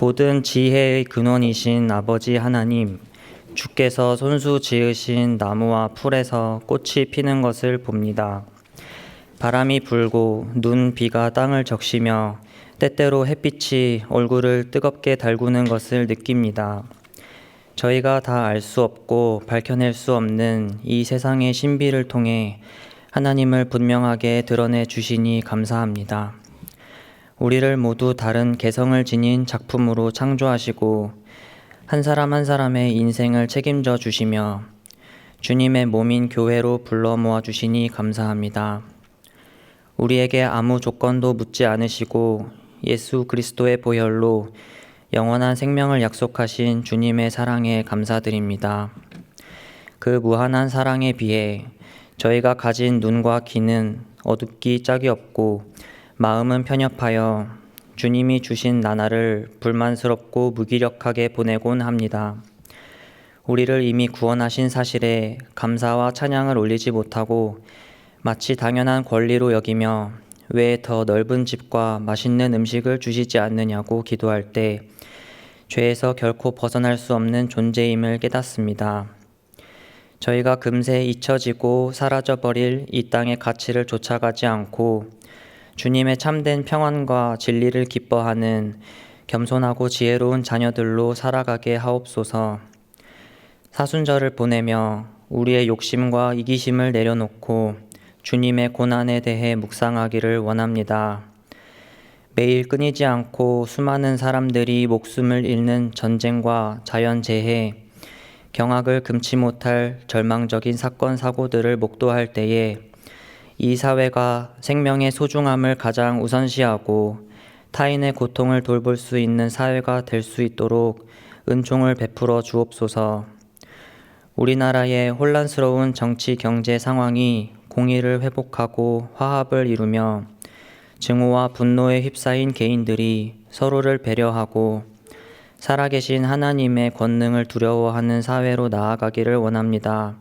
모든 지혜의 근원이신 아버지 하나님, 주께서 손수 지으신 나무와 풀에서 꽃이 피는 것을 봅니다. 바람이 불고 눈, 비가 땅을 적시며 때때로 햇빛이 얼굴을 뜨겁게 달구는 것을 느낍니다. 저희가 다 알 수 없고 밝혀낼 수 없는 이 세상의 신비를 통해 하나님을 분명하게 드러내 주시니 감사합니다. 우리를 모두 다른 개성을 지닌 작품으로 창조하시고 한 사람 한 사람의 인생을 책임져 주시며 주님의 몸인 교회로 불러 모아 주시니 감사합니다. 우리에게 아무 조건도 묻지 않으시고 예수 그리스도의 보혈로 영원한 생명을 약속하신 주님의 사랑에 감사드립니다. 그 무한한 사랑에 비해 저희가 가진 눈과 귀는 어둡기 짝이 없고 마음은 편협하여 주님이 주신 나날을 불만스럽고 무기력하게 보내곤 합니다. 우리를 이미 구원하신 사실에 감사와 찬양을 올리지 못하고 마치 당연한 권리로 여기며 왜 더 넓은 집과 맛있는 음식을 주시지 않느냐고 기도할 때 죄에서 결코 벗어날 수 없는 존재임을 깨닫습니다. 저희가 금세 잊혀지고 사라져버릴 이 땅의 가치를 쫓아가지 않고 주님의 참된 평안과 진리를 기뻐하는 겸손하고 지혜로운 자녀들로 살아가게 하옵소서. 사순절을 보내며 우리의 욕심과 이기심을 내려놓고 주님의 고난에 대해 묵상하기를 원합니다. 매일 끊이지 않고 수많은 사람들이 목숨을 잃는 전쟁과 자연재해, 경악을 금치 못할 절망적인 사건, 사고들을 목도할 때에 이 사회가 생명의 소중함을 가장 우선시하고 타인의 고통을 돌볼 수 있는 사회가 될 수 있도록 은총을 베풀어 주옵소서. 우리나라의 혼란스러운 정치 경제 상황이 공의를 회복하고 화합을 이루며 증오와 분노에 휩싸인 개인들이 서로를 배려하고 살아계신 하나님의 권능을 두려워하는 사회로 나아가기를 원합니다.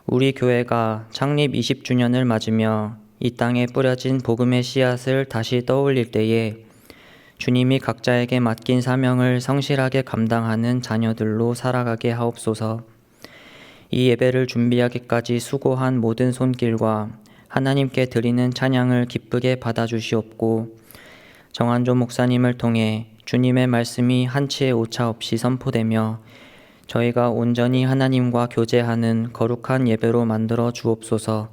우리 교회가 창립 20주년을 맞으며 이 땅에 뿌려진 복음의 씨앗을 다시 떠올릴 때에 주님이 각자에게 맡긴 사명을 성실하게 감당하는 자녀들로 살아가게 하옵소서. 이 예배를 준비하기까지 수고한 모든 손길과 하나님께 드리는 찬양을 기쁘게 받아주시옵고 정한조 목사님을 통해 주님의 말씀이 한치의 오차 없이 선포되며 저희가 온전히 하나님과 교제하는 거룩한 예배로 만들어 주옵소서.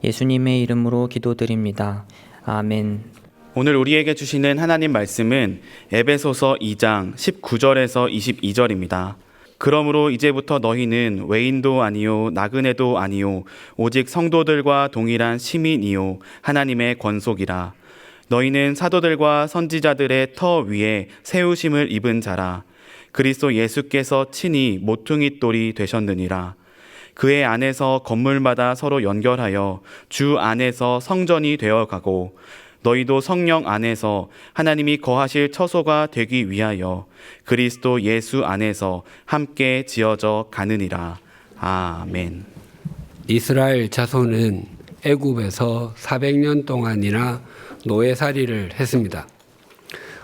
예수님의 이름으로 기도드립니다. 아멘. 오늘 우리에게 주시는 하나님 말씀은 에베소서 2장 19절에서 22절입니다. 그러므로 이제부터 너희는 외인도 아니요 나그네도 아니요 오직 성도들과 동일한 시민이요 하나님의 권속이라. 너희는 사도들과 선지자들의 터 위에 세우심을 입은 자라. 그리스도 예수께서 친히 모퉁이 돌이 되셨느니라. 그의 안에서 건물마다 서로 연결하여 주 안에서 성전이 되어가고 너희도 성령 안에서 하나님이 거하실 처소가 되기 위하여 그리스도 예수 안에서 함께 지어져 가느니라. 아멘. 이스라엘 자손은 애굽에서 400년 동안이나 노예살이를 했습니다.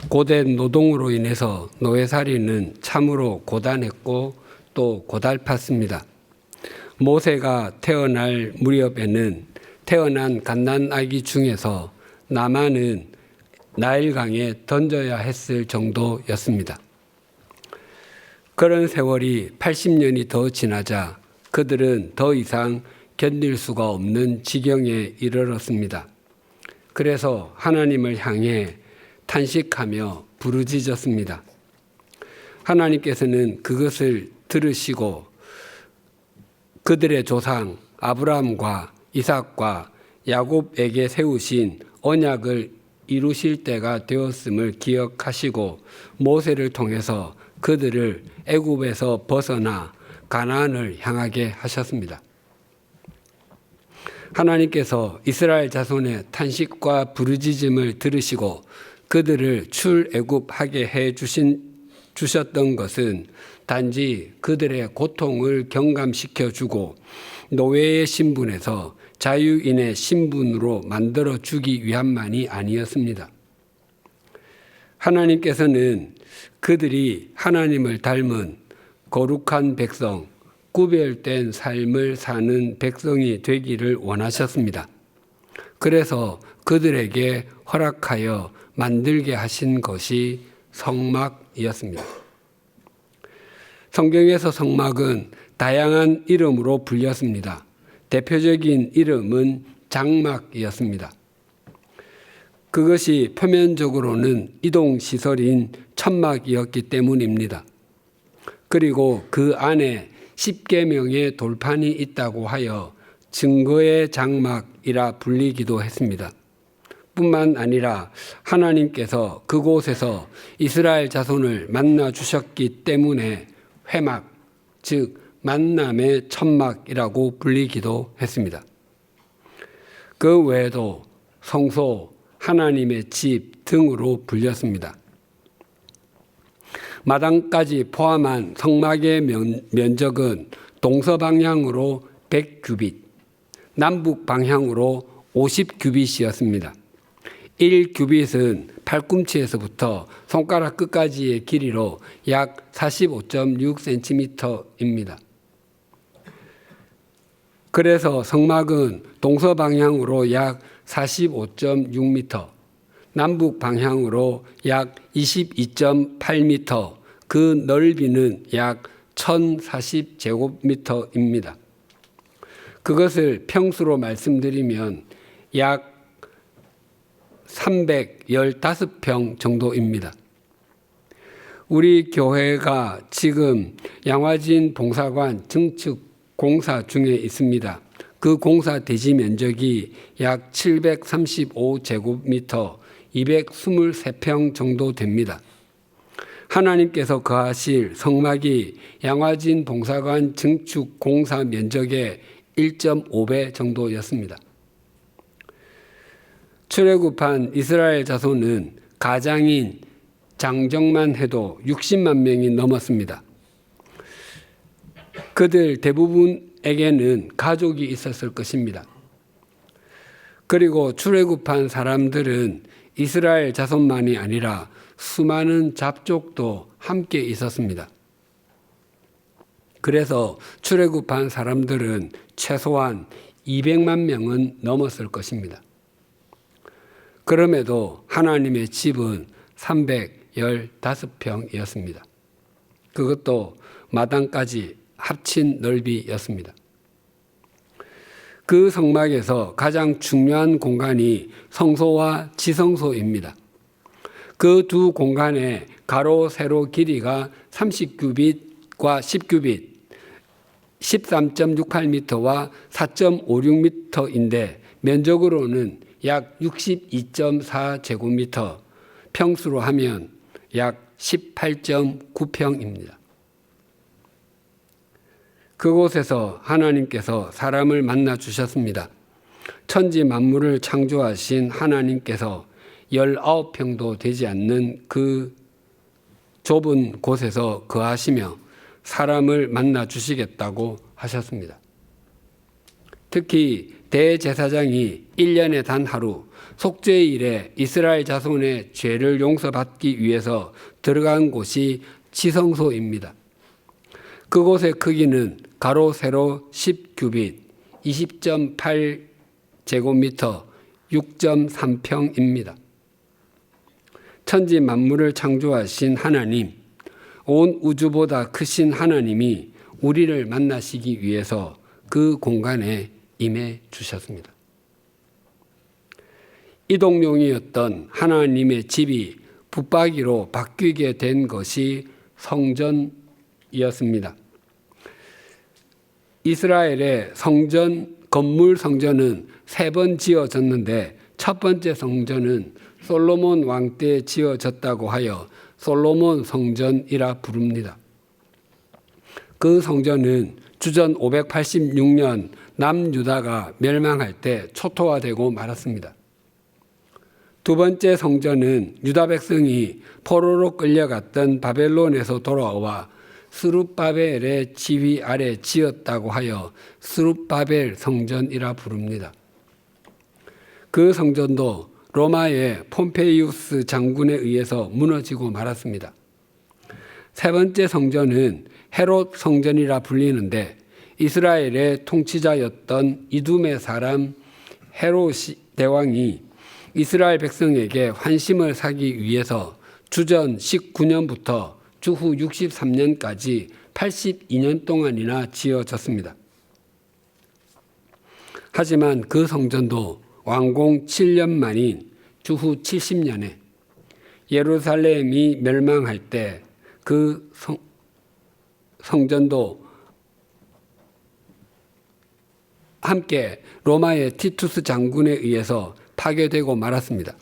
고된 노동으로 인해서 노예살이는 참으로 고단했고 또 고달팠습니다. 모세가 태어날 무렵에는 태어난 갓난아기 중에서 나만은 나일강에 던져야 했을 정도였습니다. 그런 세월이 80년이 더 지나자 그들은 더 이상 견딜 수가 없는 지경에 이르렀습니다. 그래서 하나님을 향해 탄식하며 부르짖었습니다. 하나님께서는 그것을 들으시고 그들의 조상 아브라함과 이삭과 야곱에게 세우신 언약을 이루실 때가 되었음을 기억하시고 모세를 통해서 그들을 애굽에서 벗어나 가나안을 향하게 하셨습니다. 하나님께서 이스라엘 자손의 탄식과 부르짖음을 들으시고 그들을 출애굽하게 해 주셨던 것은 단지 그들의 고통을 경감시켜 주고 노예의 신분에서 자유인의 신분으로 만들어 주기 위함만이 아니었습니다. 하나님께서는 그들이 하나님을 닮은 거룩한 백성, 구별된 삶을 사는 백성이 되기를 원하셨습니다. 그래서 그들에게 허락하여 만들게 하신 것이 성막이었습니다. 성경에서 성막은 다양한 이름으로 불렸습니다. 대표적인 이름은 장막이었습니다. 그것이 표면적으로는 이동시설인 천막이었기 때문입니다. 그리고 그 안에 10계명의 돌판이 있다고 하여 증거의 장막이라 불리기도 했습니다. 뿐만 아니라 하나님께서 그곳에서 이스라엘 자손을 만나 주셨기 때문에 회막, 즉 만남의 천막이라고 불리기도 했습니다. 그 외에도 성소, 하나님의 집 등으로 불렸습니다. 마당까지 포함한 성막의 면적은 동서방향으로 100규빗, 남북 방향으로 50규빗이었습니다. 1규빗은 팔꿈치에서부터 손가락 끝까지의 길이로 약 45.6cm입니다. 그래서 성막은 동서방향으로 약 45.6m, 남북 방향으로 약 22.8m, 그 넓이는 약 1040제곱미터입니다. 그것을 평수로 말씀드리면 약 315평 정도입니다. 우리 교회가 지금 양화진 봉사관 증축 공사 중에 있습니다. 그 공사 대지 면적이 약 735제곱미터, 223평 정도 됩니다. 하나님께서 거하실 성막이 양화진 봉사관 증축 공사 면적의 1.5배 정도였습니다. 출애굽한 이스라엘 자손은 가장인 장정만 해도 60만 명이 넘었습니다. 그들 대부분에게는 가족이 있었을 것입니다. 그리고 출애굽한 사람들은 이스라엘 자손만이 아니라 수많은 잡족도 함께 있었습니다. 그래서 출애굽한 사람들은 최소한 200만 명은 넘었을 것입니다. 그럼에도 하나님의 집은 315평이었습니다. 그것도 마당까지 합친 넓이였습니다. 그 성막에서 가장 중요한 공간이 성소와 지성소입니다. 그 두 공간의 가로 세로 길이가 30규빗과 10규빗, 13.68m와 4.56m인데 면적으로는 약 62.4제곱미터, 평수로 하면 약 18.9평입니다. 그곳에서 하나님께서 사람을 만나 주셨습니다. 천지 만물을 창조하신 하나님께서 19평도 되지 않는 그 좁은 곳에서 거하시며 사람을 만나 주시겠다고 하셨습니다. 특히 대제사장이 1년에 단 하루 속죄일에 이스라엘 자손의 죄를 용서받기 위해서 들어간 곳이 지성소입니다. 그곳의 크기는 가로 세로 10규빗, 20.8제곱미터, 6.3평입니다. 천지 만물을 창조하신 하나님, 온 우주보다 크신 하나님이 우리를 만나시기 위해서 그 공간에 임해 주셨습니다. 이동용이었던 하나님의 집이 붙박이로 바뀌게 된 것이 성전이었습니다. 이스라엘의 건물 성전은 3번 지어졌는데 첫 번째 성전은 솔로몬 왕 때 지어졌다고 하여 솔로몬 성전이라 부릅니다. 그 성전은 주전 586년 남유다가 멸망할 때 초토화되고 말았습니다. 두 번째 성전은 유다 백성이 포로로 끌려갔던 바벨론에서 돌아와 스룹바벨의 지휘 아래 지었다고 하여 스룹바벨 성전이라 부릅니다. 그 성전도 로마의 폼페이우스 장군에 의해서 무너지고 말았습니다. 세 번째 성전은 헤롯 성전이라 불리는데 이스라엘의 통치자였던 이둠의 사람 헤롯 대왕이 이스라엘 백성에게 환심을 사기 위해서 주전 19년부터 주후 63년까지 82년 동안이나 지어졌습니다. 하지만 그 성전도 완공 7년 만인 주후 70년에 예루살렘이 멸망할 때 그 성전도 함께 로마의 티투스 장군에 의해서 파괴되고 말았습니다.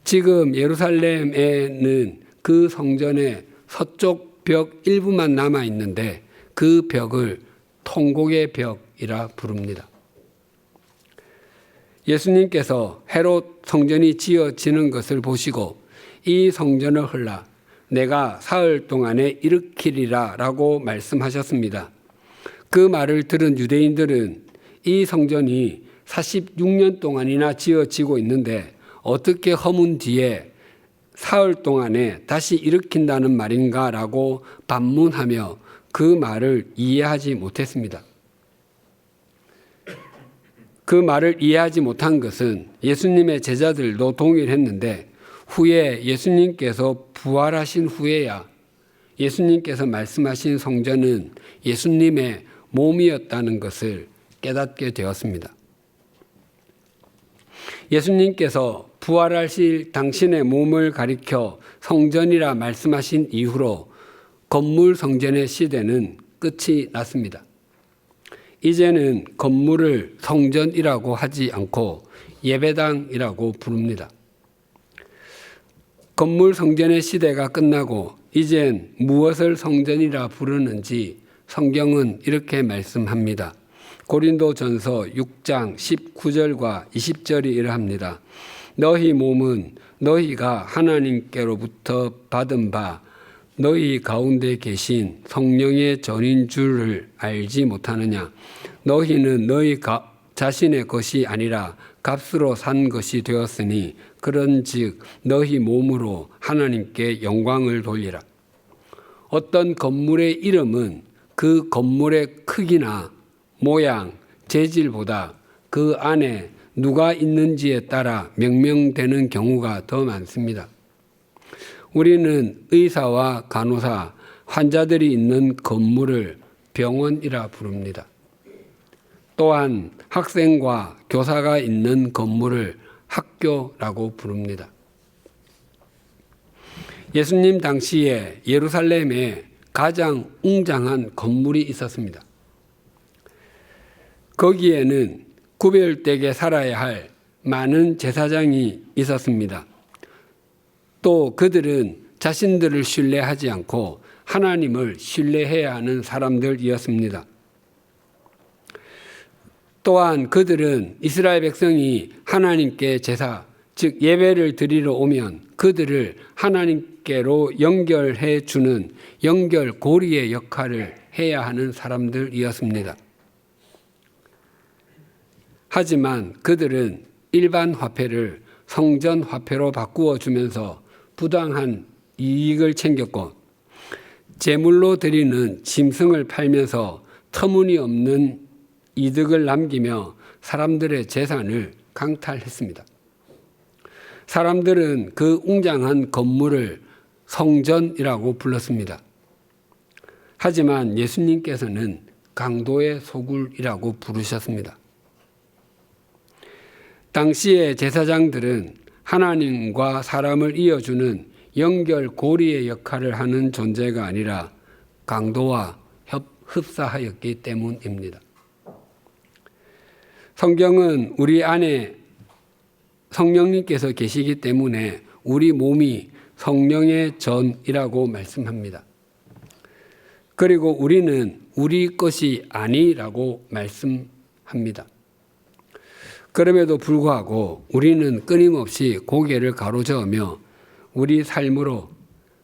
지금 예루살렘에는 그 성전의 서쪽 벽 일부만 남아 있는데 그 벽을 통곡의 벽이라 부릅니다. 예수님께서 헤롯 성전이 지어지는 것을 보시고 이 성전을 헐라 내가 사흘 동안에 일으키리라 라고 말씀하셨습니다. 그 말을 들은 유대인들은 이 성전이 46년 동안이나 지어지고 있는데 어떻게 허문 뒤에 사흘 동안에 다시 일으킨다는 말인가 라고 반문하며 그 말을 이해하지 못했습니다. 그 말을 이해하지 못한 것은 예수님의 제자들도 동일했는데 후에 예수님께서 부활하신 후에야 예수님께서 말씀하신 성전은 예수님의 몸이었다는 것을 깨닫게 되었습니다. 예수님께서 부활하실 당신의 몸을 가리켜 성전이라 말씀하신 이후로 건물 성전의 시대는 끝이 났습니다. 이제는 건물을 성전이라고 하지 않고 예배당이라고 부릅니다. 건물 성전의 시대가 끝나고 이젠 무엇을 성전이라 부르는지 성경은 이렇게 말씀합니다. 고린도전서 6장 19절과 20절이 이러합니다. 너희 몸은 너희가 하나님께로부터 받은 바 너희 가운데 계신 성령의 전인 줄을 알지 못하느냐. 너희는 너희 자신의 것이 아니라 값으로 산 것이 되었으니 그런즉 너희 몸으로 하나님께 영광을 돌리라. 어떤 건물의 이름은 그 건물의 크기나 모양, 재질보다 그 안에 누가 있는지에 따라 명명되는 경우가 더 많습니다. 우리는 의사와 간호사, 환자들이 있는 건물을 병원이라 부릅니다. 또한 학생과 교사가 있는 건물을 학교라고 부릅니다. 예수님 당시에 예루살렘에 가장 웅장한 건물이 있었습니다. 거기에는 구별되게 살아야 할 많은 제사장이 있었습니다. 또 그들은 자신들을 신뢰하지 않고 하나님을 신뢰해야 하는 사람들이었습니다. 또한 그들은 이스라엘 백성이 하나님께 제사, 즉 예배를 드리러 오면 그들을 하나님께로 연결해 주는 연결고리의 역할을 해야 하는 사람들이었습니다. 하지만 그들은 일반 화폐를 성전 화폐로 바꾸어 주면서 부당한 이익을 챙겼고 제물로 드리는 짐승을 팔면서 터무니없는 이득을 남기며 사람들의 재산을 강탈했습니다. 사람들은 그 웅장한 건물을 성전이라고 불렀습니다. 하지만 예수님께서는 강도의 소굴이라고 부르셨습니다. 당시의 제사장들은 하나님과 사람을 이어주는 연결고리의 역할을 하는 존재가 아니라 강도와 흡사하였기 때문입니다. 성경은 우리 안에 성령님께서 계시기 때문에 우리 몸이 성령의 전이라고 말씀합니다. 그리고 우리는 우리 것이 아니라고 말씀합니다. 그럼에도 불구하고 우리는 끊임없이 고개를 가로저으며 우리 삶으로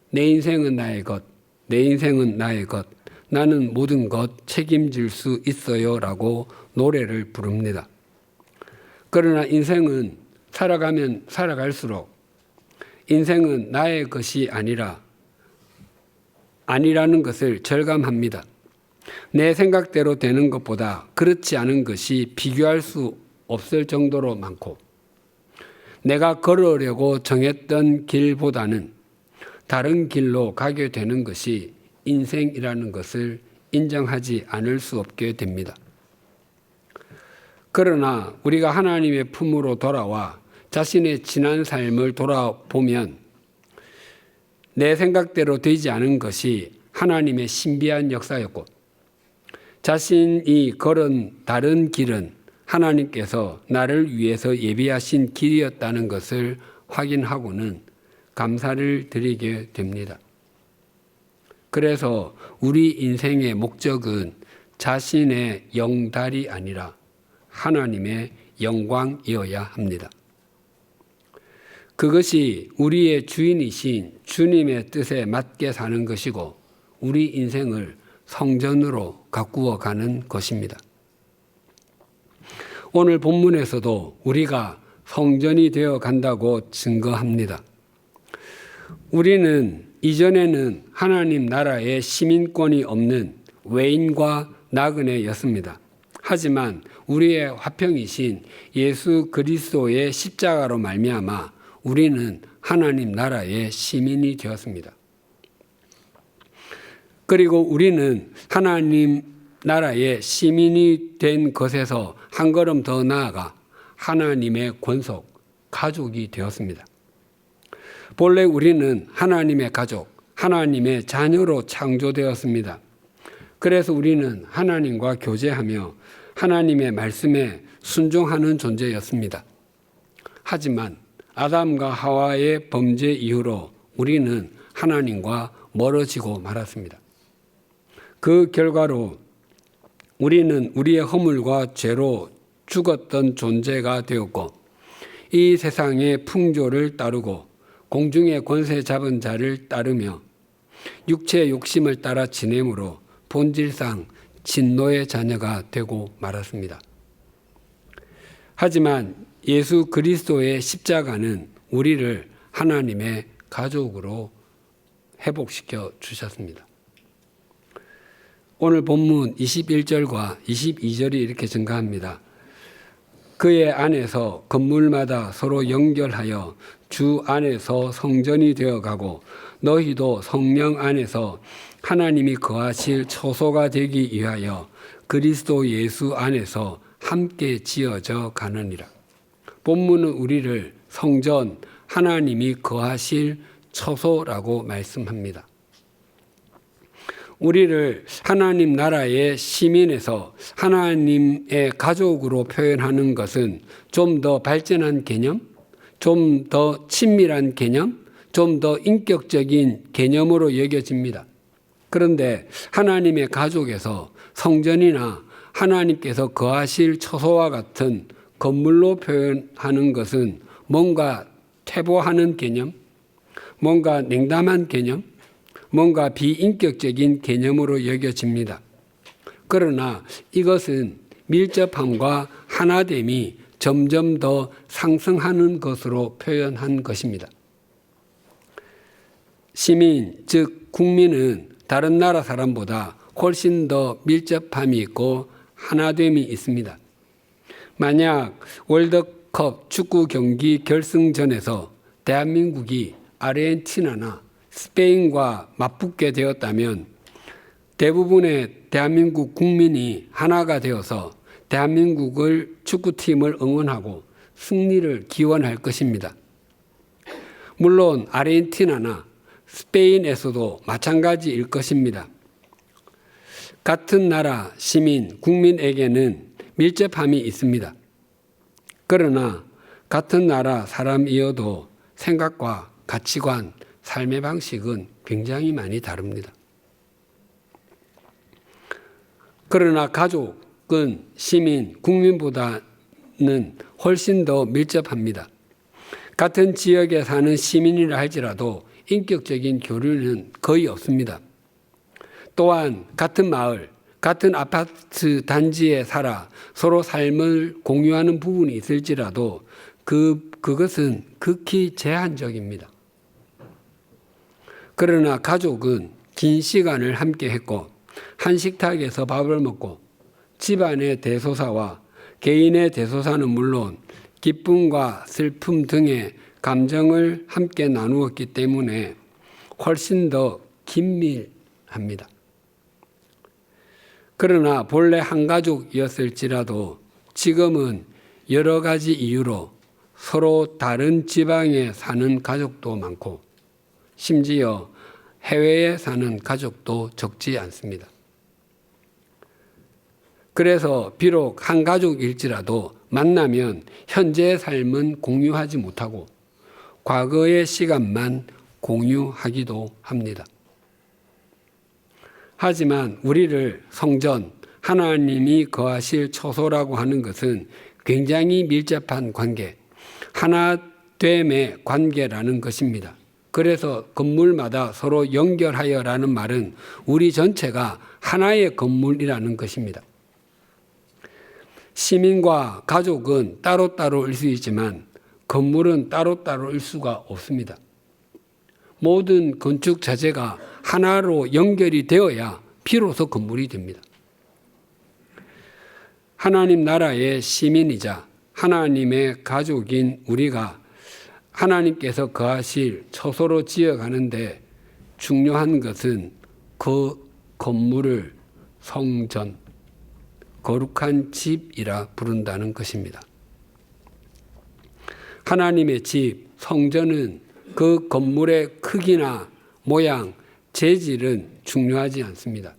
내 인생은 나의 것, 내 인생은 나의 것, 나는 모든 것 책임질 수 있어요 라고 노래를 부릅니다. 그러나 인생은 살아가면 살아갈수록 인생은 나의 것이 아니라는 것을 절감합니다. 내 생각대로 되는 것보다 그렇지 않은 것이 비교할 수 없을 정도로 많고, 내가 걸으려고 정했던 길보다는 다른 길로 가게 되는 것이 인생이라는 것을 인정하지 않을 수 없게 됩니다. 그러나 우리가 하나님의 품으로 돌아와 자신의 지난 삶을 돌아보면 내 생각대로 되지 않은 것이 하나님의 신비한 역사였고, 자신이 걸은 다른 길은 하나님께서 나를 위해서 예비하신 길이었다는 것을 확인하고는 감사를 드리게 됩니다. 그래서 우리 인생의 목적은 자신의 영달이 아니라 하나님의 영광이어야 합니다. 그것이 우리의 주인이신 주님의 뜻에 맞게 사는 것이고, 우리 인생을 성전으로 가꾸어 가는 것입니다. 오늘 본문에서도 우리가 성전이 되어 간다고 증거합니다. 우리는 이전에는 하나님 나라의 시민권이 없는 외인과 나그네였습니다. 하지만 우리의 화평이신 예수 그리스도의 십자가로 말미암아 우리는 하나님 나라의 시민이 되었습니다. 그리고 우리는 하나님 나라의 시민이 된 것에서 한 걸음 더 나아가 하나님의 권속, 가족이 되었습니다. 본래 우리는 하나님의 가족, 하나님의 자녀로 창조되었습니다. 그래서 우리는 하나님과 교제하며 하나님의 말씀에 순종하는 존재였습니다. 하지만 아담과 하와의 범죄 이후로 우리는 하나님과 멀어지고 말았습니다. 그 결과로 우리는 우리의 허물과 죄로 죽었던 존재가 되었고, 이 세상의 풍조를 따르고 공중의 권세 잡은 자를 따르며 육체의 욕심을 따라 지내므로 본질상 진노의 자녀가 되고 말았습니다. 하지만 예수 그리스도의 십자가는 우리를 하나님의 가족으로 회복시켜 주셨습니다. 오늘 본문 21절과 22절이 이렇게 증가합니다. 그의 안에서 건물마다 서로 연결하여 주 안에서 성전이 되어가고, 너희도 성령 안에서 하나님이 거하실 처소가 되기 위하여 그리스도 예수 안에서 함께 지어져 가느니라. 본문은 우리를 성전, 하나님이 거하실 처소라고 말씀합니다. 우리를 하나님 나라의 시민에서 하나님의 가족으로 표현하는 것은 좀 더 발전한 개념, 좀 더 친밀한 개념, 좀 더 인격적인 개념으로 여겨집니다. 그런데 하나님의 가족에서 성전이나 하나님께서 거하실 처소와 같은 건물로 표현하는 것은 뭔가 퇴보하는 개념, 뭔가 냉담한 개념, 뭔가 비인격적인 개념으로 여겨집니다. 그러나 이것은 밀접함과 하나됨이 점점 더 상승하는 것으로 표현한 것입니다. 시민, 즉 국민은 다른 나라 사람보다 훨씬 더 밀접함이 있고 하나됨이 있습니다. 만약 월드컵 축구 경기 결승전에서 대한민국이 아르헨티나나 스페인과 맞붙게 되었다면 대부분의 대한민국 국민이 하나가 되어서 대한민국을 축구팀을 응원하고 승리를 기원할 것입니다. 물론 아르헨티나나 스페인에서도 마찬가지일 것입니다. 같은 나라 시민, 국민에게는 밀접함이 있습니다. 그러나 같은 나라 사람이어도 생각과 가치관, 삶의 방식은 굉장히 많이 다릅니다. 그러나 가족은 시민, 국민보다는 훨씬 더 밀접합니다. 같은 지역에 사는 시민이라 할지라도 인격적인 교류는 거의 없습니다. 또한 같은 마을, 같은 아파트 단지에 살아 서로 삶을 공유하는 부분이 있을지라도 그것은 극히 제한적입니다. 그러나 가족은 긴 시간을 함께 했고 한 식탁에서 밥을 먹고 집안의 대소사와 개인의 대소사는 물론 기쁨과 슬픔 등의 감정을 함께 나누었기 때문에 훨씬 더 긴밀합니다. 그러나 본래 한 가족이었을지라도 지금은 여러 가지 이유로 서로 다른 지방에 사는 가족도 많고 심지어 해외에 사는 가족도 적지 않습니다. 그래서 비록 한 가족일지라도 만나면 현재의 삶은 공유하지 못하고 과거의 시간만 공유하기도 합니다. 하지만 우리를 성전, 하나님이 거하실 처소라고 하는 것은 굉장히 밀접한 관계, 하나됨의 관계라는 것입니다. 그래서 건물마다 서로 연결하여라는 말은 우리 전체가 하나의 건물이라는 것입니다. 시민과 가족은 따로따로일 수 있지만 건물은 따로따로일 수가 없습니다. 모든 건축 자재가 하나로 연결이 되어야 비로소 건물이 됩니다. 하나님 나라의 시민이자 하나님의 가족인 우리가 하나님께서 거하실 처소로 지어가는데 중요한 것은 그 건물을 성전, 거룩한 집이라 부른다는 것입니다. 하나님의 집, 성전은 그 건물의 크기나 모양, 재질은 중요하지 않습니다.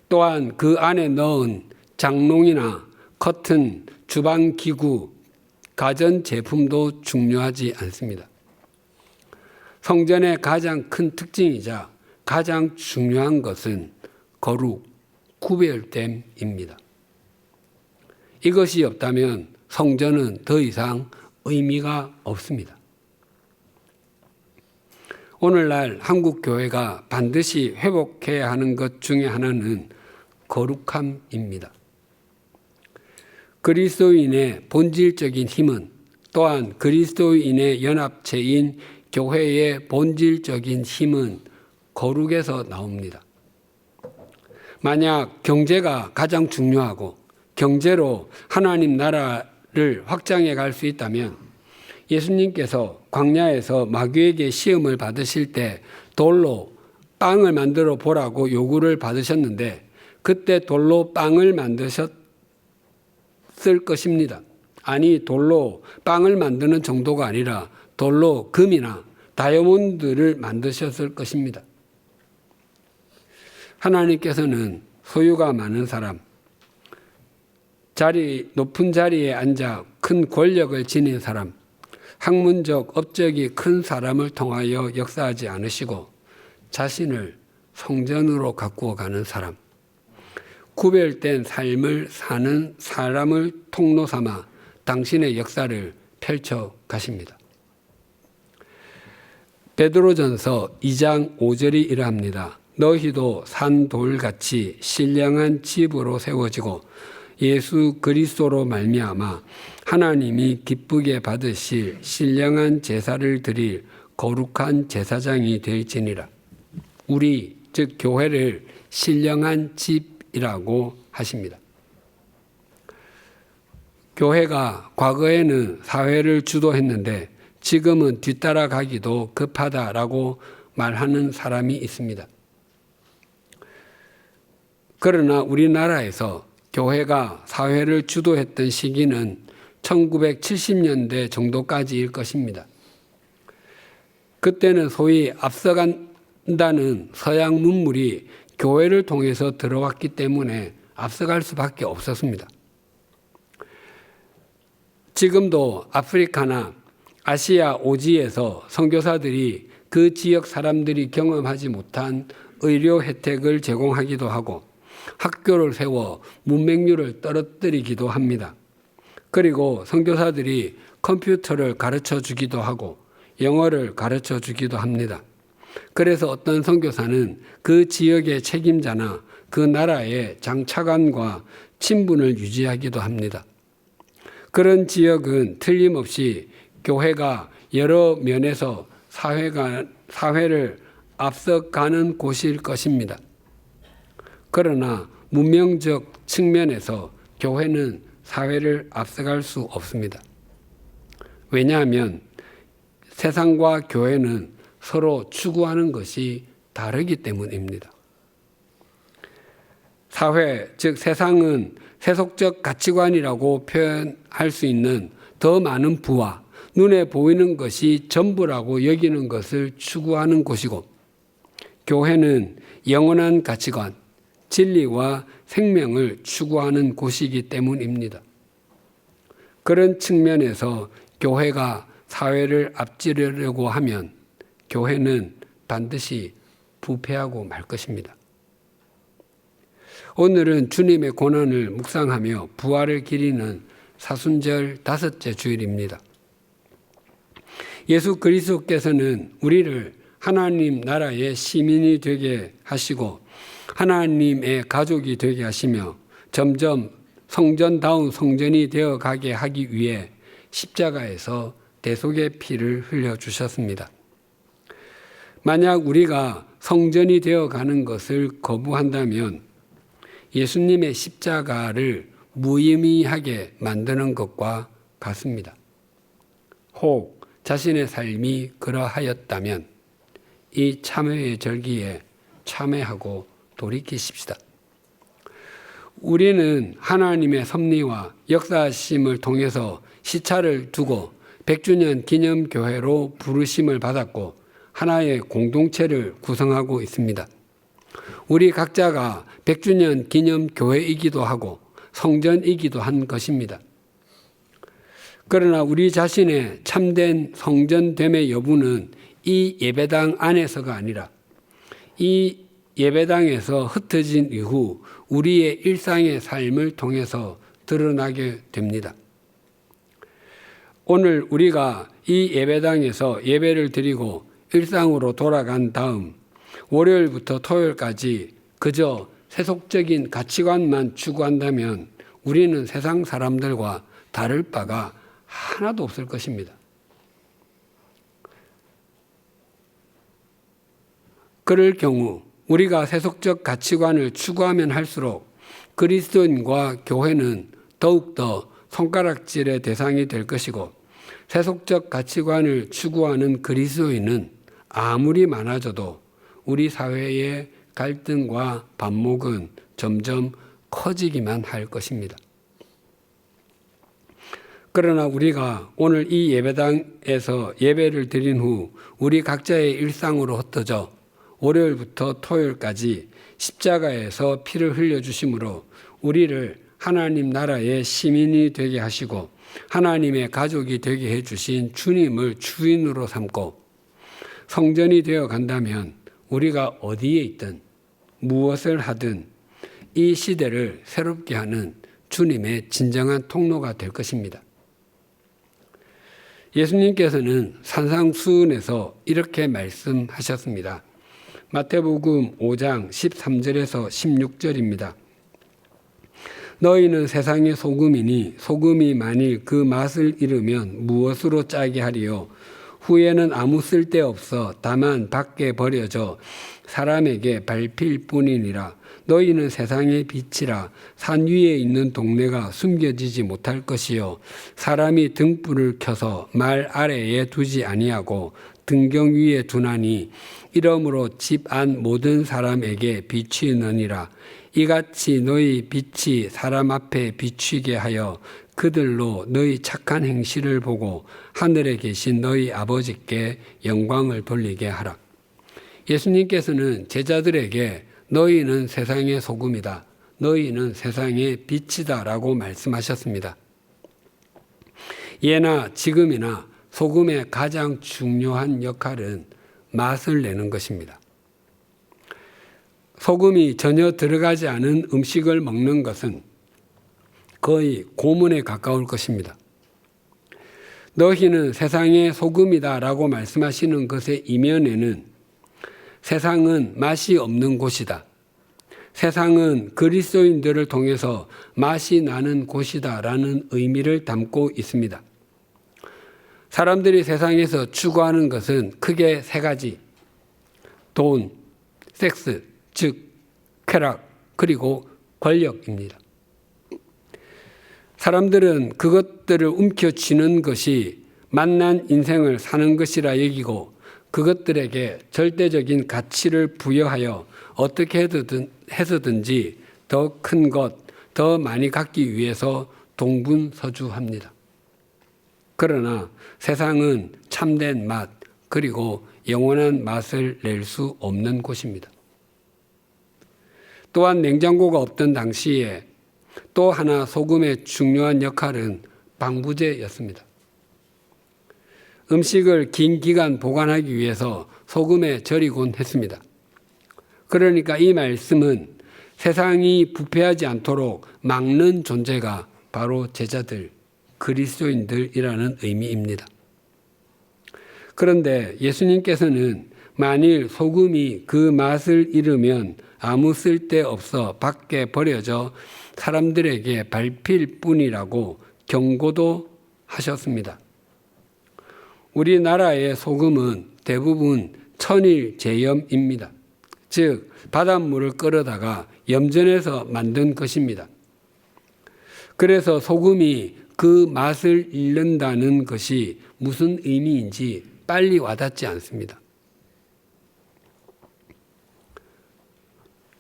또한 그 안에 넣은 장롱이나 커튼, 주방기구, 가전제품도 중요하지 않습니다. 성전의 가장 큰 특징이자 가장 중요한 것은 거룩, 구별됨입니다. 이것이 없다면 성전은 더 이상 의미가 없습니다. 오늘날 한국 교회가 반드시 회복해야 하는 것 중에 하나는 거룩함입니다. 그리스도인의 본질적인 힘은 또한 그리스도인의 연합체인 교회의 본질적인 힘은 거룩에서 나옵니다. 만약 경제가 가장 중요하고 경제로 하나님 나라를 확장해 갈 수 있다면 예수님께서 광야에서 마귀에게 시험을 받으실 때 돌로 빵을 만들어 보라고 요구를 받으셨는데 그때 돌로 빵을 만드셨을 것입니다. 아니, 돌로 빵을 만드는 정도가 아니라 돌로 금이나 다이아몬드를 만드셨을 것입니다. 하나님께서는 소유가 많은 사람, 높은 자리에 앉아 큰 권력을 지닌 사람, 학문적, 업적이 큰 사람을 통하여 역사하지 않으시고 자신을 성전으로 가꾸어 가는 사람, 구별된 삶을 사는 사람을 통로 삼아 당신의 역사를 펼쳐 가십니다. 베드로전서 2장 5절이 이러합니다. 너희도 산돌같이 신령한 집으로 세워지고 예수 그리스도로 말미암아 하나님이 기쁘게 받으실 신령한 제사를 드릴 거룩한 제사장이 될지니라. 우리 즉 교회를 신령한 집이라고 하십니다. 교회가 과거에는 사회를 주도했는데 지금은 뒤따라가기도 급하다라고 말하는 사람이 있습니다. 그러나 우리나라에서 교회가 사회를 주도했던 시기는 1970년대 정도까지일 것입니다. 그때는 소위 앞서간다는 서양 문물이 교회를 통해서 들어왔기 때문에 앞서갈 수밖에 없었습니다. 지금도 아프리카나 아시아 오지에서 선교사들이 그 지역 사람들이 경험하지 못한 의료 혜택을 제공하기도 하고 학교를 세워 문맹률을 떨어뜨리기도 합니다. 그리고 선교사들이 컴퓨터를 가르쳐 주기도 하고 영어를 가르쳐 주기도 합니다. 그래서 어떤 선교사는 그 지역의 책임자나 그 나라의 장차관과 친분을 유지하기도 합니다. 그런 지역은 틀림없이 교회가 여러 면에서 사회를 앞서가는 곳일 것입니다. 그러나 문명적 측면에서 교회는 사회를 앞서갈 수 없습니다. 왜냐하면 세상과 교회는 서로 추구하는 것이 다르기 때문입니다. 사회, 즉 세상은 세속적 가치관이라고 표현할 수 있는 더 많은 부와 눈에 보이는 것이 전부라고 여기는 것을 추구하는 곳이고, 교회는 영원한 가치관, 진리와 생명을 추구하는 곳이기 때문입니다. 그런 측면에서 교회가 사회를 앞지르려고 하면 교회는 반드시 부패하고 말 것입니다. 오늘은 주님의 고난을 묵상하며 부활을 기리는 사순절 5째 주일입니다. 예수 그리스도께서는 우리를 하나님 나라의 시민이 되게 하시고 하나님의 가족이 되게 하시며 점점 성전다운 성전이 되어 가게 하기 위해 십자가에서 대속의 피를 흘려주셨습니다. 만약 우리가 성전이 되어 가는 것을 거부한다면 예수님의 십자가를 무의미하게 만드는 것과 같습니다. 혹 자신의 삶이 그러하였다면 이 참회의 절기에 참회하고 돌이키십시다. 우리는 하나님의 섭리와 역사심을 통해서 시차를 두고 100주년 기념교회로 부르심을 받았고 하나의 공동체를 구성하고 있습니다. 우리 각자가 100주년 기념교회이기도 하고 성전이기도 한 것입니다. 그러나 우리 자신의 참된 성전됨의 여부는 이 예배당 안에서가 아니라 이 예배당에서 흩어진 이후 우리의 일상의 삶을 통해서 드러나게 됩니다. 오늘 우리가 이 예배당에서 예배를 드리고 일상으로 돌아간 다음 월요일부터 토요일까지 그저 세속적인 가치관만 추구한다면 우리는 세상 사람들과 다를 바가 하나도 없을 것입니다. 그럴 경우 우리가 세속적 가치관을 추구하면 할수록 그리스도인과 교회는 더욱더 손가락질의 대상이 될 것이고 세속적 가치관을 추구하는 그리스도인은 아무리 많아져도 우리 사회의 갈등과 반목은 점점 커지기만 할 것입니다. 그러나 우리가 오늘 이 예배당에서 예배를 드린 후 우리 각자의 일상으로 흩어져 월요일부터 토요일까지 십자가에서 피를 흘려주심으로 우리를 하나님 나라의 시민이 되게 하시고 하나님의 가족이 되게 해주신 주님을 주인으로 삼고 성전이 되어 간다면 우리가 어디에 있든 무엇을 하든 이 시대를 새롭게 하는 주님의 진정한 통로가 될 것입니다. 예수님께서는 산상수훈에서 이렇게 말씀하셨습니다. 마태복음 5장 13절에서 16절입니다. 너희는 세상의 소금이니 소금이 만일 그 맛을 잃으면 무엇으로 짜게 하리요? 후에는 아무 쓸데없어 다만 밖에 버려져 사람에게 밟힐 뿐이니라. 너희는 세상의 빛이라. 산 위에 있는 동네가 숨겨지지 못할 것이요 사람이 등불을 켜서 말 아래에 두지 아니하고 등경 위에 두나니 이러므로 집 안 모든 사람에게 비추느니라. 이같이 너희 빛이 사람 앞에 비추게 하여 그들로 너희 착한 행실을 보고 하늘에 계신 너희 아버지께 영광을 돌리게 하라. 예수님께서는 제자들에게 너희는 세상의 소금이다. 너희는 세상의 빛이다 라고 말씀하셨습니다. 예나 지금이나 소금의 가장 중요한 역할은 맛을 내는 것입니다. 소금이 전혀 들어가지 않은 음식을 먹는 것은 거의 고문에 가까울 것입니다. 너희는 세상의 소금이다 라고 말씀하시는 것의 이면에는 세상은 맛이 없는 곳이다. 세상은 그리스도인들을 통해서 맛이 나는 곳이다라는 의미를 담고 있습니다. 사람들이 세상에서 추구하는 것은 크게 세 가지: 돈, 섹스, 즉 쾌락, 그리고 권력입니다. 사람들은 그것들을 움켜쥐는 것이 만난 인생을 사는 것이라 여기고 그것들에게 절대적인 가치를 부여하여 어떻게 해서든지 더 큰 것, 더 많이 갖기 위해서 동분서주합니다. 그러나 세상은 참된 맛, 그리고 영원한 맛을 낼 수 없는 곳입니다. 또한 냉장고가 없던 당시에 또 하나 소금의 중요한 역할은 방부제였습니다. 음식을 긴 기간 보관하기 위해서 소금에 절이곤 했습니다. 그러니까 이 말씀은 세상이 부패하지 않도록 막는 존재가 바로 제자들, 그리스도인들이라는 의미입니다. 그런데 예수님께서는 만일 소금이 그 맛을 잃으면 아무 쓸데없어 밖에 버려져 사람들에게 밟힐 뿐이라고 경고도 하셨습니다. 우리나라의 소금은 대부분 천일제염입니다. 즉 바닷물을 끓여다가 염전해서 만든 것입니다. 그래서 소금이 그 맛을 잃는다는 것이 무슨 의미인지 빨리 와닿지 않습니다.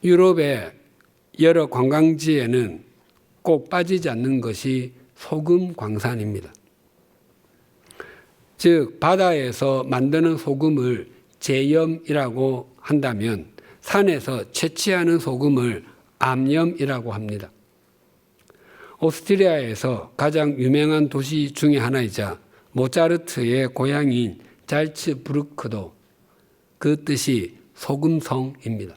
유럽의 여러 관광지에는 꼭 빠지지 않는 것이 소금 광산입니다. 즉 바다에서 만드는 소금을 제염이라고 한다면 산에서 채취하는 소금을 암염이라고 합니다. 오스트리아에서 가장 유명한 도시 중에 하나이자 모차르트의 고향인 잘츠부르크도 그 뜻이 소금성입니다.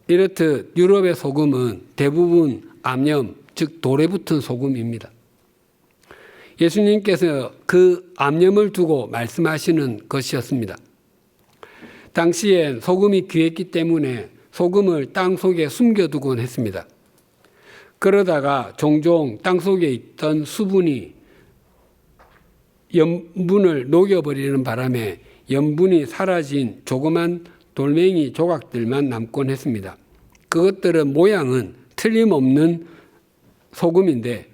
이렇듯 유럽의 소금은 대부분 암염, 즉 돌에 붙은 소금입니다. 예수님께서 그 암염을 두고 말씀하시는 것이었습니다. 당시엔 소금이 귀했기 때문에 소금을 땅 속에 숨겨두곤 했습니다. 그러다가 종종 땅 속에 있던 수분이 염분을 녹여버리는 바람에 염분이 사라진 조그만 돌멩이 조각들만 남곤 했습니다. 그것들은 모양은 틀림없는 소금인데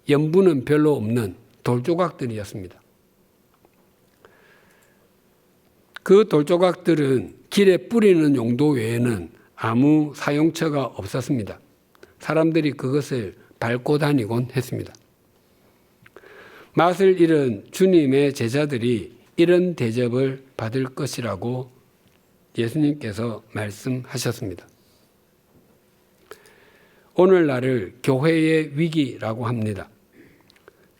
염분은 별로 없는 돌조각들이었습니다. 그 돌조각들은 길에 뿌리는 용도 외에는 아무 사용처가 없었습니다. 사람들이 그것을 밟고 다니곤 했습니다. 맛을 잃은 주님의 제자들이 이런 대접을 받을 것이라고 예수님께서 말씀하셨습니다. 오늘날을 교회의 위기라고 합니다.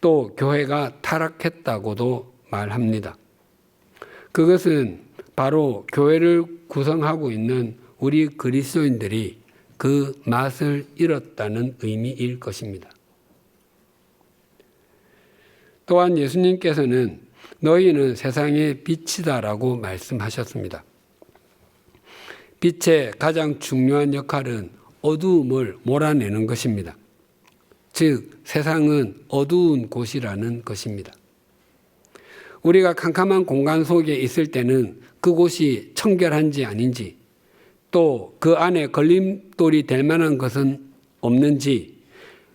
또 교회가 타락했다고도 말합니다. 그것은 바로 교회를 구성하고 있는 우리 그리스도인들이 그 맛을 잃었다는 의미일 것입니다. 또한 예수님께서는 너희는 세상의 빛이다라고 말씀하셨습니다. 빛의 가장 중요한 역할은 어두움을 몰아내는 것입니다. 즉 세상은 어두운 곳이라는 것입니다. 우리가 캄캄한 공간 속에 있을 때는 그곳이 청결한지 아닌지, 또 그 안에 걸림돌이 될 만한 것은 없는지,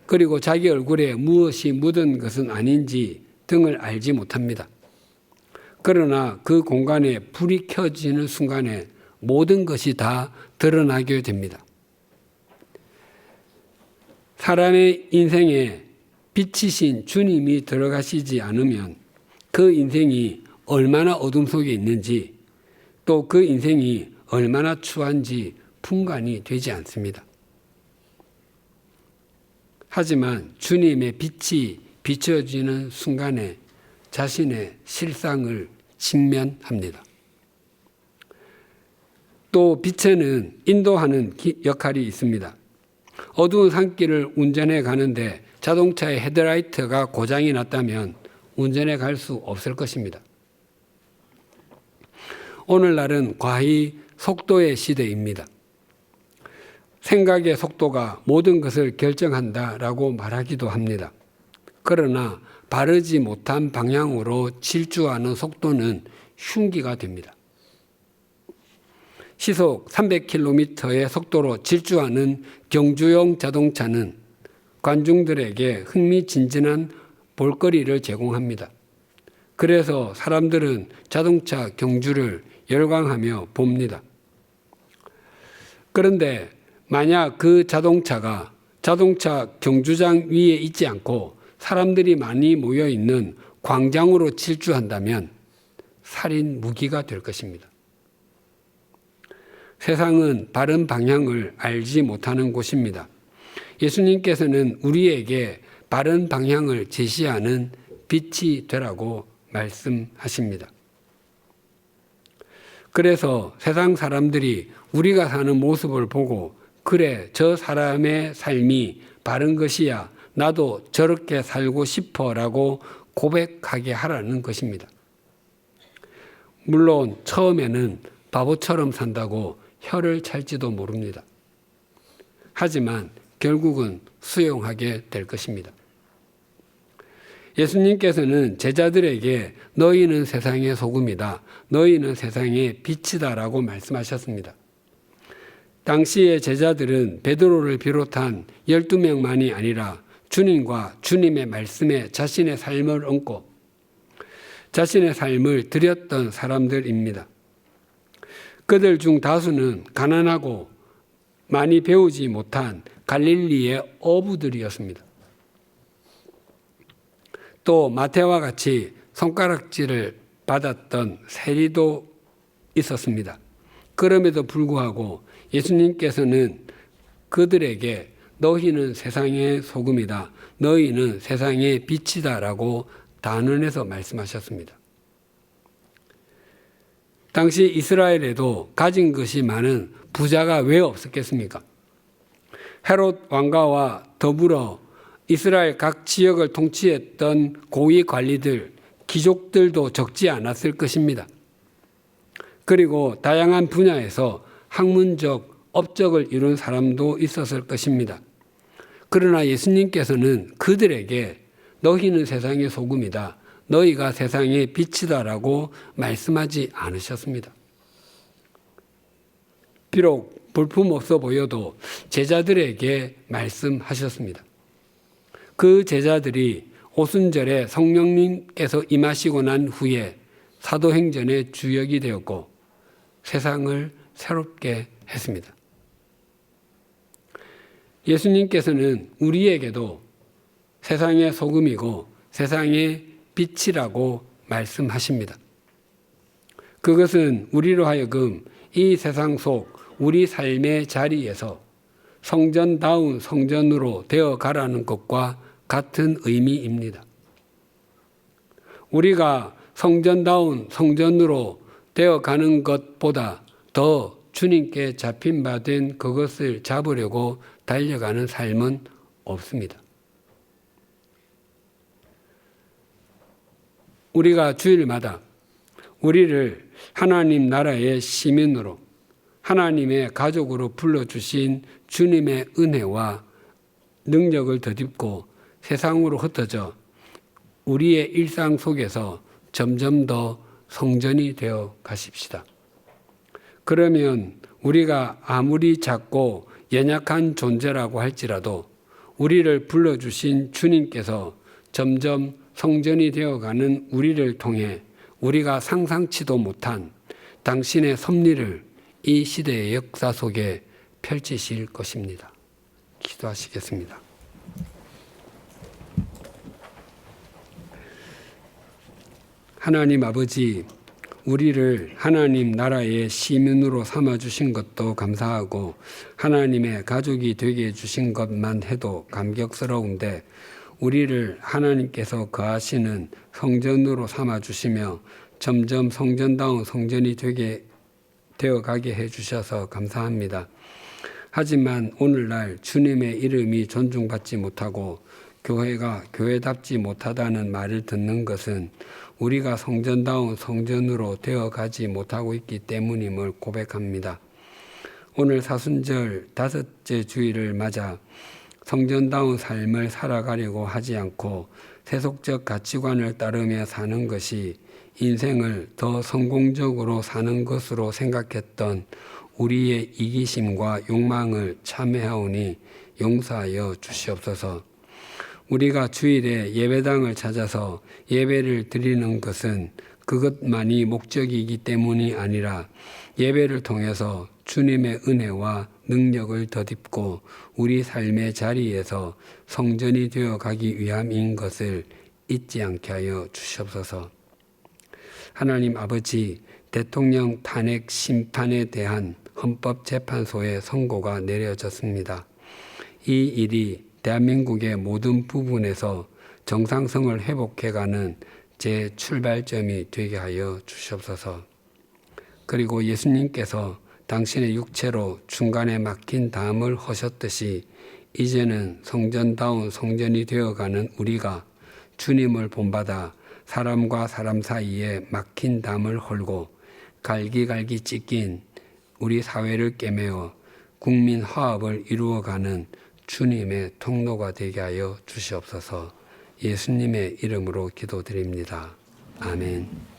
그리고 자기 얼굴에 무엇이 묻은 것은 아닌지 등을 알지 못합니다. 그러나 그 공간에 불이 켜지는 순간에 모든 것이 다 드러나게 됩니다. 사람의 인생에 빛이신 주님이 들어가시지 않으면 그 인생이 얼마나 어둠 속에 있는지, 또 그 인생이 얼마나 추한지 분간이 되지 않습니다. 하지만 주님의 빛이 비춰지는 순간에 자신의 실상을 직면합니다. 또 빛에는 인도하는 역할이 있습니다. 어두운 산길을 운전해 가는데 자동차의 헤드라이트가 고장이 났다면 운전해 갈 수 없을 것입니다. 오늘날은 과히 속도의 시대입니다. 생각의 속도가 모든 것을 결정한다라고 말하기도 합니다. 그러나 바르지 못한 방향으로 질주하는 속도는 흉기가 됩니다. 시속 300km의 속도로 질주하는 경주용 자동차는 관중들에게 흥미진진한 볼거리를 제공합니다. 그래서 사람들은 자동차 경주를 열광하며 봅니다. 그런데 만약 그 자동차가 자동차 경주장 위에 있지 않고 사람들이 많이 모여 있는 광장으로 질주한다면 살인 무기가 될 것입니다. 세상은 바른 방향을 알지 못하는 곳입니다. 예수님께서는 우리에게 바른 방향을 제시하는 빛이 되라고 말씀하십니다. 그래서 세상 사람들이 우리가 사는 모습을 보고 그래, 저 사람의 삶이 바른 것이야. 나도 저렇게 살고 싶어 라고 고백하게 하라는 것입니다. 물론 처음에는 바보처럼 산다고 혀를 찰지도 모릅니다. 하지만 결국은 수용하게 될 것입니다. 예수님께서는 제자들에게 너희는 세상의 소금이다. 너희는 세상의 빛이다 라고 말씀하셨습니다. 당시의 제자들은 베드로를 비롯한 12명만이 아니라 주님과 주님의 말씀에 자신의 삶을 얹고 자신의 삶을 드렸던 사람들입니다. 그들 중 다수는 가난하고 많이 배우지 못한 갈릴리의 어부들이었습니다. 또 마태와 같이 손가락질을 받았던 세리도 있었습니다. 그럼에도 불구하고 예수님께서는 그들에게 너희는 세상의 소금이다. 너희는 세상의 빛이다 라고 단언해서 말씀하셨습니다. 당시 이스라엘에도 가진 것이 많은 부자가 왜 없었겠습니까? 헤롯 왕가와 더불어 이스라엘 각 지역을 통치했던 고위 관리들, 귀족들도 적지 않았을 것입니다. 그리고 다양한 분야에서 학문적, 업적을 이룬 사람도 있었을 것입니다. 그러나 예수님께서는 그들에게 너희는 세상의 소금이다. 너희가 세상의 빛이다라고 말씀하지 않으셨습니다. 비록 볼품없어 보여도 제자들에게 말씀하셨습니다. 그 제자들이 오순절에 성령님께서 임하시고 난 후에 사도행전의 주역이 되었고 세상을 새롭게 했습니다. 예수님께서는 우리에게도 세상의 소금이고 세상의 빛이라고 말씀하십니다. 그것은 우리로 하여금 이 세상 속 우리 삶의 자리에서 성전다운 성전으로 되어 가라는 것과 같은 의미입니다. 우리가 성전다운 성전으로 되어 가는 것보다 더 주님께 잡힌 바 된 그것을 잡으려고 달려가는 삶은 없습니다. 우리가 주일마다 우리를 하나님 나라의 시민으로 하나님의 가족으로 불러주신 주님의 은혜와 능력을 덧입고 세상으로 흩어져 우리의 일상 속에서 점점 더 성전이 되어 가십시다. 그러면 우리가 아무리 작고 연약한 존재라고 할지라도 우리를 불러주신 주님께서 점점 성전이 되어가는 우리를 통해 우리가 상상치도 못한 당신의 섭리를 이 시대의 역사 속에 펼치실 것입니다. 기도하시겠습니다. 하나님 아버지, 우리를 하나님 나라의 시민으로 삼아주신 것도 감사하고 하나님의 가족이 되게 해주신 것만 해도 감격스러운데 우리를 하나님께서 거하시는 성전으로 삼아주시며 점점 성전다운 성전이 되어가게 해주셔서 감사합니다. 하지만 오늘날 주님의 이름이 존중받지 못하고 교회가 교회답지 못하다는 말을 듣는 것은 우리가 성전다운 성전으로 되어가지 못하고 있기 때문임을 고백합니다. 오늘 사순절 5째 주일을 맞아 성전다운 삶을 살아가려고 하지 않고 세속적 가치관을 따르며 사는 것이 인생을 더 성공적으로 사는 것으로 생각했던 우리의 이기심과 욕망을 참회하오니 용서하여 주시옵소서. 우리가 주일에 예배당을 찾아서 예배를 드리는 것은 그것만이 목적이기 때문이 아니라 예배를 통해서 주님의 은혜와 능력을 덧입고 우리 삶의 자리에서 성전이 되어 가기 위함인 것을 잊지 않게 하여 주시옵소서. 하나님 아버지, 대통령 탄핵 심판에 대한 헌법재판소의 선고가 내려졌습니다. 이 일이 대한민국의 모든 부분에서 정상성을 회복해가는 재출발점이 되게 하여 주시옵소서. 그리고 예수님께서 당신의 육체로 중간에 막힌 담을 허셨듯이 이제는 성전다운 성전이 되어가는 우리가 주님을 본받아 사람과 사람 사이에 막힌 담을 헐고 갈기갈기 찢긴 우리 사회를 꿰매어 국민 화합을 이루어가는 주님의 통로가 되게 하여 주시옵소서. 예수님의 이름으로 기도드립니다. 아멘.